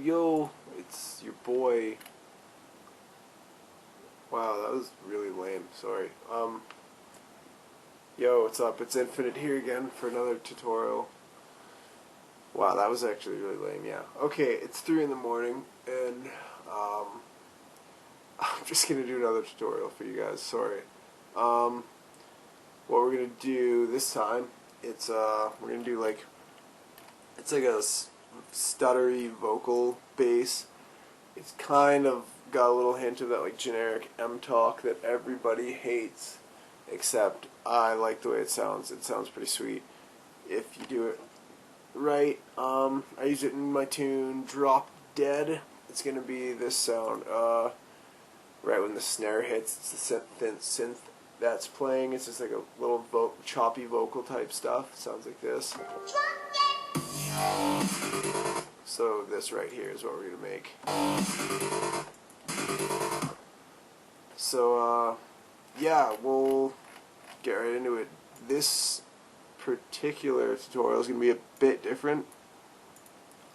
Yo, it's your boy. Wow, that was really lame. Sorry. Yo, what's up? It's Infinite here again for another tutorial. Wow, that was actually really lame. Yeah. Okay, it's 3 in the morning, and I'm just gonna do another tutorial for you guys. Sorry. What we're gonna do this time, it's we're gonna do it's like a stuttery vocal bass. It's kind of got a little hint of that like generic M talk that everybody hates, except I like the way it sounds. It sounds pretty sweet if you do it right. I use it in my tune Drop Dead. It's gonna be this sound. Right when the snare hits, it's the synth that's playing. It's just like a little choppy vocal type stuff. It sounds like this. So this right here is what we're gonna make. So yeah, we'll get right into it. This particular tutorial is gonna be a bit different.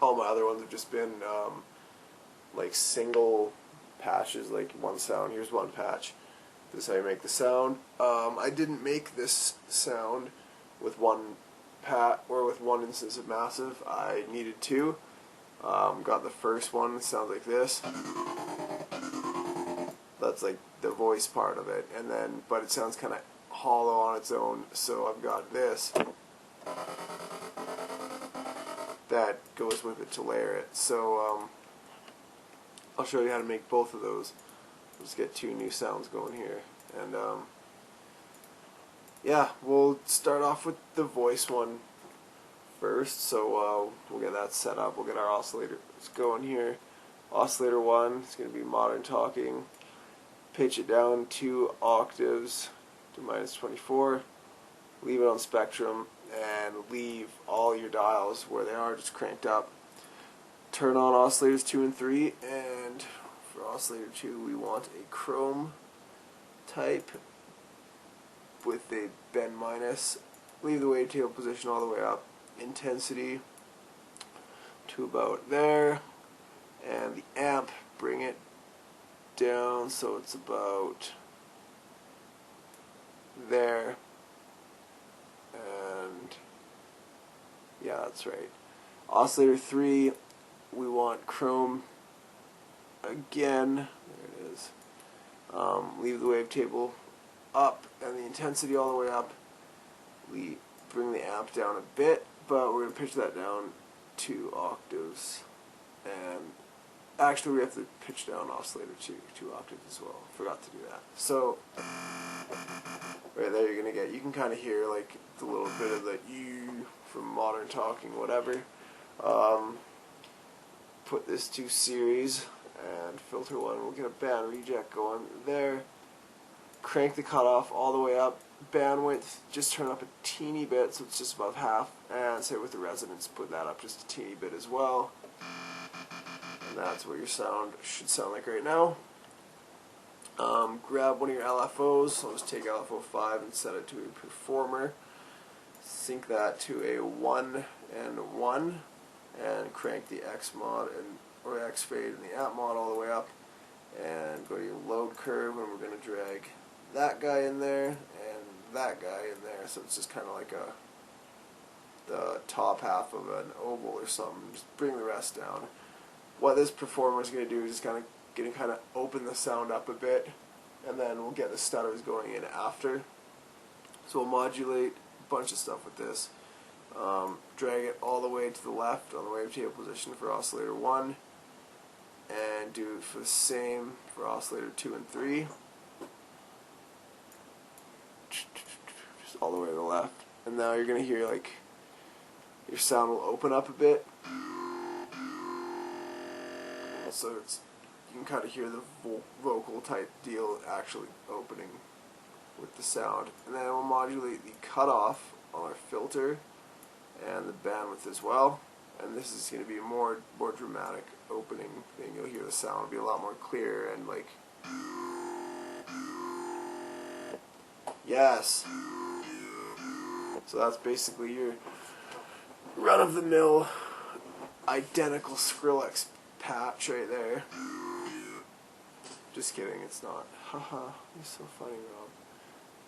All my other ones have just been like single patches, like one sound. Here's one patch. This is how you make the sound. I didn't make this sound with one with one instance of massive. I needed two. Got the first one. It sounds like this. That's like the voice part of it, and then but it sounds kind of hollow on its own. So I've got this that goes with it to layer it. So I'll show you how to make both of those. Let's get two new sounds going here, and yeah, we'll start off with the voice one first. So we'll get that set up. We'll get our oscillator going here. Oscillator 1 is going to be modern talking. Pitch it down 2 octaves to -24. Leave it on spectrum and leave all your dials where they are, just cranked up. Turn on oscillators 2 and 3, and for oscillator 2 we want a chrome type with a bend minus. Leave the wavetable position all the way up. Intensity to about there, and the amp, bring it down so it's about there, and yeah, that's right. Oscillator 3, we want chrome again. There it is. Leave the wavetable up and the intensity all the way up. We bring the amp down a bit, but we're going to pitch that down 2 octaves. And actually we have to pitch down oscillator 2 octaves as well. Forgot to do that. So right there you're going to get, you can kind of hear like the little bit of the you from modern talking, whatever. Put this to series and filter 1. We'll get a band reject going there. Crank the cutoff all the way up. Bandwidth, just turn up a teeny bit so it's just above half, and same with the resonance, put that up just a teeny bit as well. And that's what your sound should sound like right now. Grab one of your LFOs. I'll just take LFO 5 and set it to a performer. Sync that to a 1 and 1, and crank the X mod or X fade and the amp mod all the way up, and go to your load curve, and we're going to drag that guy in there and that guy in there, so it's just kind of like the top half of an oval or something. Just bring the rest down. What this performer is going to do is just kind of open the sound up a bit, and then we'll get the stutters going in after. So we'll modulate a bunch of stuff with this. Drag it all the way to the left on the wavetable position for oscillator 1, and do it for the same for oscillator 2 and 3. Just all the way to the left. And now you're going to hear like your sound will open up a bit. So you can kind of hear the vocal type deal actually opening with the sound. And then we'll modulate the cutoff on our filter and the bandwidth as well. And this is going to be a more dramatic opening thing. You'll hear the sound be a lot more clear and like, yes. So that's basically your run-of-the-mill identical Skrillex patch right there. Just kidding, it's not. Haha, you're so funny,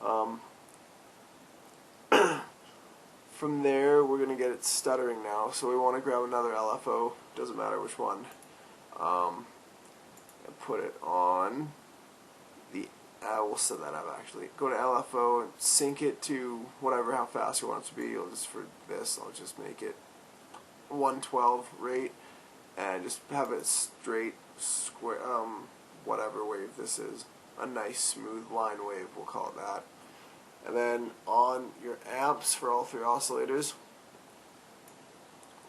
Rob. From there, we're going to get it stuttering now, so we want to grab another LFO, doesn't matter which one, and put it on the, we'll set that up actually. Go to LFO and sync it to whatever, how fast you want it to be. For this, I'll just make it 112 rate, and just have it straight, square, whatever wave this is. A nice smooth line wave, we'll call it that. And then on your amps for all three oscillators,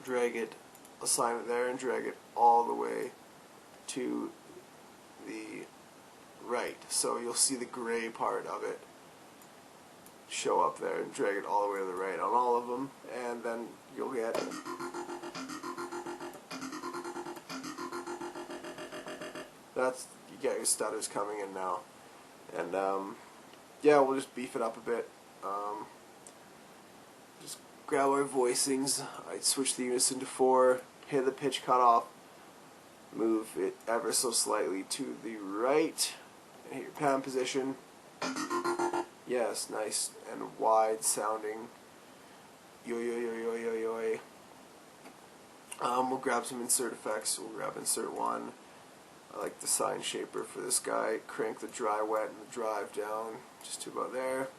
drag it, assign it there, and drag it all the way to the right. So you'll see the gray part of it show up there, and drag it all the way to the right on all of them, and then you'll get you get your stutters coming in now. And yeah, we'll just beef it up a bit. Just grab our voicings. I'd switch the unison to 4, hit the pitch cutoff, move it ever so slightly to the right, and hit your pan position. Yes, nice and wide sounding. Yo yo yo yo yo yo. We'll grab some insert effects. We'll grab insert 1. I like the sine shaper for this guy. Crank the dry wet and the drive down just to about there.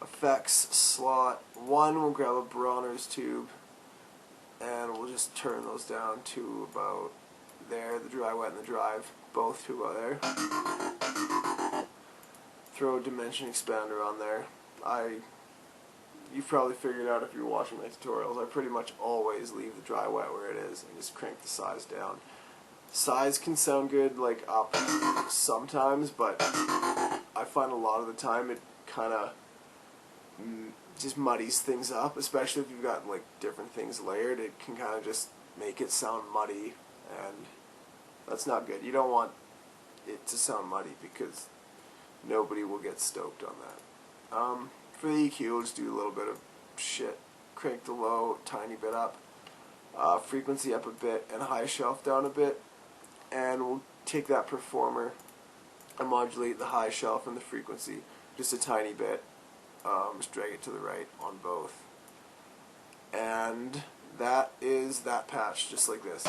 Effects slot 1, we'll grab a Bronner's tube and we'll just turn those down to about there. The dry wet and the drive both to about there. Throw a dimension expander on there. You've probably figured out if you're watching my tutorials, I pretty much always leave the dry wet where it is and just crank the size down. Size can sound good like up sometimes, but I find a lot of the time it kind of just muddies things up, especially if you've got like different things layered. It can kind of just make it sound muddy, and that's not good. You don't want it to sound muddy because nobody will get stoked on that. For the EQ, we'll just do a little bit of shit. Crank the low tiny bit up, frequency up a bit, and high shelf down a bit. And we'll take that performer and modulate the high shelf and the frequency just a tiny bit. Just drag it to the right on both. And that is that patch, just like this.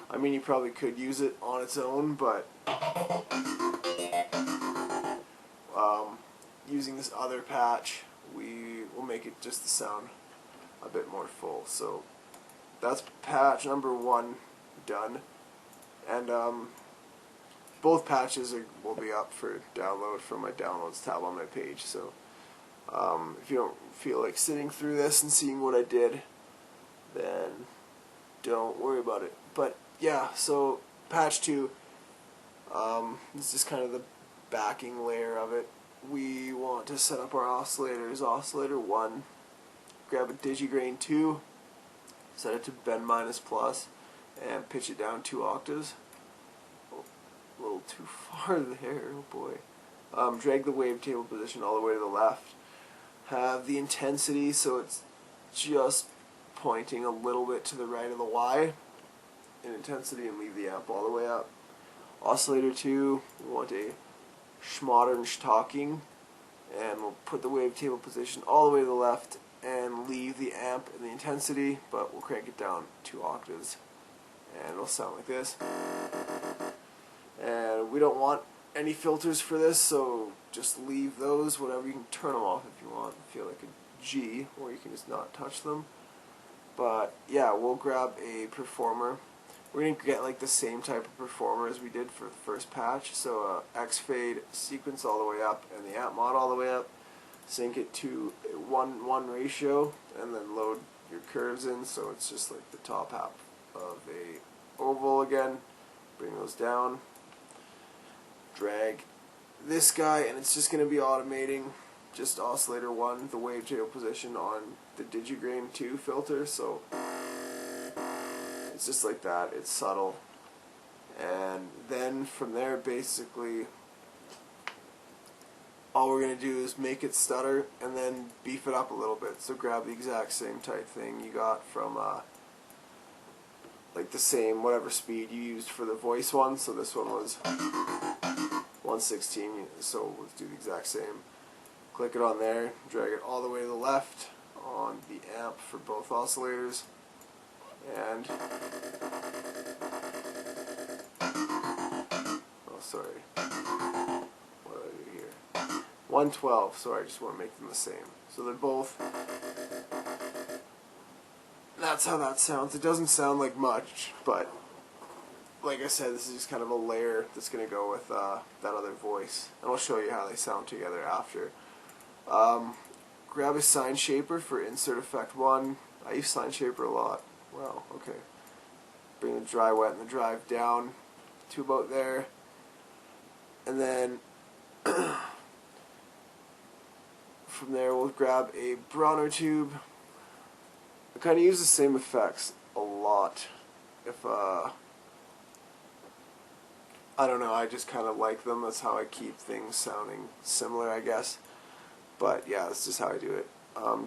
I mean, you probably could use it on its own, but using this other patch, we will make it just the sound a bit more full. So that's patch number 1 done, and both patches will be up for download from my downloads tab on my page. So if you don't feel like sitting through this and seeing what I did, then don't worry about it. But yeah, so patch 2, this is just kind of the backing layer of it. We want to set up our oscillators. Oscillator 1, grab a digigrain 2, set it to bend minus plus, and pitch it down 2 octaves. Oh, a little too far there, oh boy. Drag the wavetable position all the way to the left. Have the intensity so it's just pointing a little bit to the right of the Y in intensity, and leave the amp all the way up. Oscillator 2, we want a schmodern talking, and we'll put the wavetable position all the way to the left and leave the amp in the intensity, but we'll crank it down 2 octaves. And it'll sound like this. And we don't want any filters for this, so just leave those. Whatever, you can turn them off if you want. Feel like a G, or you can just not touch them. But yeah, we'll grab a performer. We're going to get like the same type of performer as we did for the first patch. So X fade sequence all the way up and the amp mod all the way up. Sync it to a 1:1 ratio, and then load your curves in so it's just like the top half of a oval again. Bring those down. Drag this guy, and it's just going to be automating just oscillator 1, the wavetable position on the digigrain 2 filter. So it's just like that. It's subtle. And then from there, basically, all we're going to do is make it stutter and then beef it up a little bit. So grab the exact same type thing you got from like the same whatever speed you used for the voice one. So this one was 116, so let's do the exact same. Click it on there, drag it all the way to the left on the amp for both oscillators, and oh sorry, what did I do here? 112, so I just want to make them the same. So they're both, that's how that sounds. It doesn't sound like much, but like I said, this is just kind of a layer that's going to go with that other voice. And I'll show you how they sound together after. Grab a sine shaper for insert effect 1. I use sine shaper a lot. Wow, okay. Bring the dry wet and the drive down to about there. And then from there we'll grab a Bronner tube. I kind of use the same effects a lot. If I don't know, I just kind of like them. That's how I keep things sounding similar, I guess. But yeah, that's just how I do it.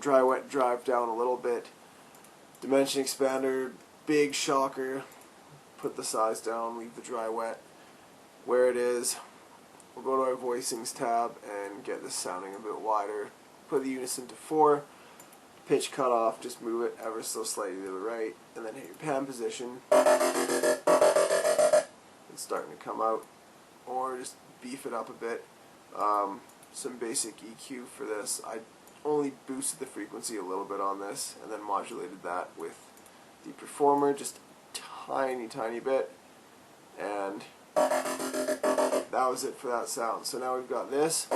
Dry wet, drive down a little bit. Dimension expander, big shocker. Put the size down, leave the dry wet where it is. We'll go to our voicings tab and get this sounding a bit wider. Put the unison to 4. Pitch cut off, just move it ever so slightly to the right, and then hit your pan position. It's starting to come out, or just beef it up a bit. Some basic EQ for this. I only boosted the frequency a little bit on this, and then modulated that with the performer just a tiny bit, and that was it for that sound. So now we've got this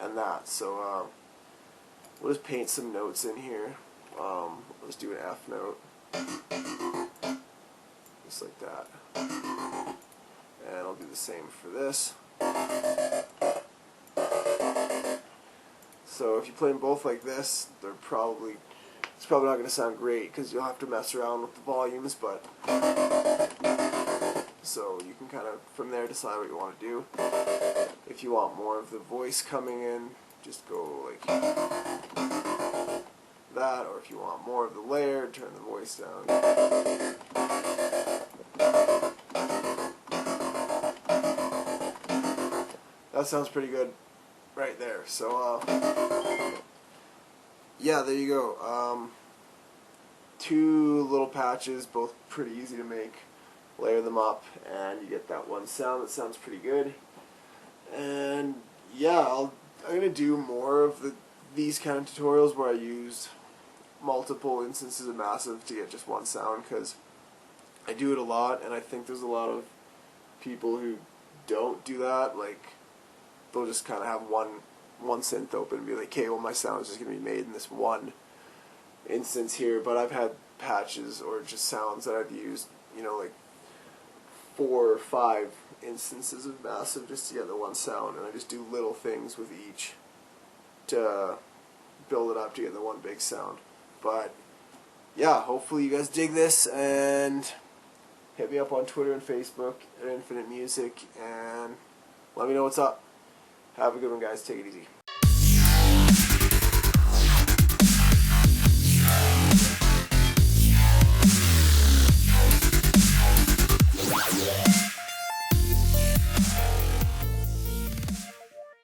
and that. So we'll just paint some notes in here. Let's do an F note, just like that. And I'll do the same for this. So if you play them both like this, it's probably not going to sound great because you'll have to mess around with the volumes, but so you can kind of from there decide what you want to do. If you want more of the voice coming in, just go like that, or if you want more of the layer, turn the voice down. That sounds pretty good right there. So yeah, there you go. 2 little patches, both pretty easy to make. Layer them up and you get that one sound that sounds pretty good. And yeah, I'm going to do more of these kind of tutorials where I use multiple instances of massive to get just one sound, because I do it a lot, and I think there's a lot of people who don't do that. Like, they'll just kind of have one synth open and be like, okay, well my sound is just going to be made in this one instance here. But I've had patches or just sounds that I've used, you know, like 4 or 5 instances of massive just to get the one sound, and I just do little things with each to build it up to get the one big sound. But yeah, hopefully you guys dig this, and hit me up on Twitter and Facebook at Infinite Music and let me know what's up. Have a good one, guys. Take it easy.